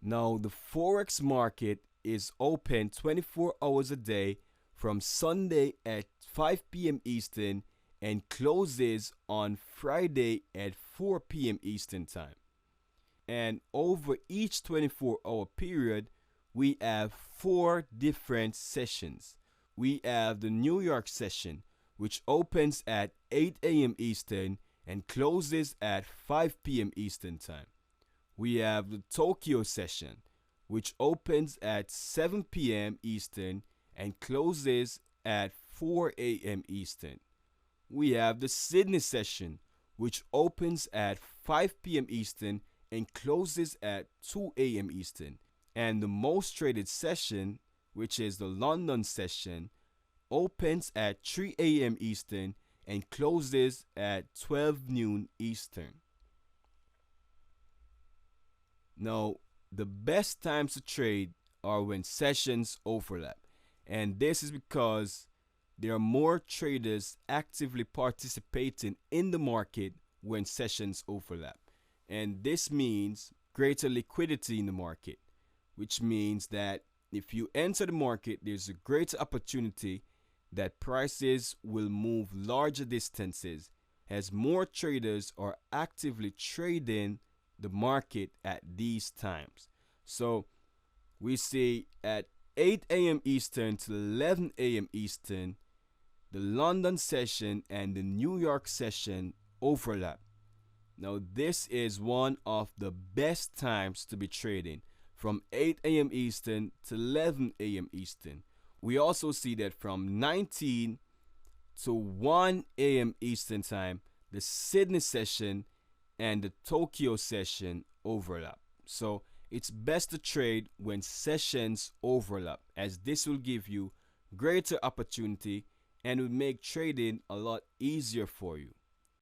Now, the Forex market is open 24 hours a day from Sunday at 5 p.m. Eastern and closes on Friday at 4 p.m. Eastern Time. And over each 24-hour period, we have four different sessions. We have the New York session, which opens at 8 a.m. Eastern and closes at 5 p.m. Eastern Time. We have the Tokyo session, which opens at 7 p.m. Eastern and closes at 4 a.m. Eastern. We have the Sydney session, which opens at 5 p.m. Eastern and closes at 2 a.m. Eastern. And the most traded session, which is the London session, opens at 3 a.m. Eastern and closes at 12 noon Eastern. Now, the best times to trade are when sessions overlap. And this is because there are more traders actively participating in the market when sessions overlap. And this means greater liquidity in the market, which means that if you enter the market, there's a greater opportunity that prices will move larger distances as more traders are actively trading the market at these times. So we see at 8 a.m. Eastern to 11 a.m. Eastern, the London session and the New York session overlap. Now, this is one of the best times to be trading, from 8 a.m. Eastern to 11 a.m. Eastern. We also see that from 19 to 1 a.m. Eastern Time, the Sydney session and the Tokyo session overlap. So it's best to trade when sessions overlap, as this will give you greater opportunity and will make trading a lot easier for you.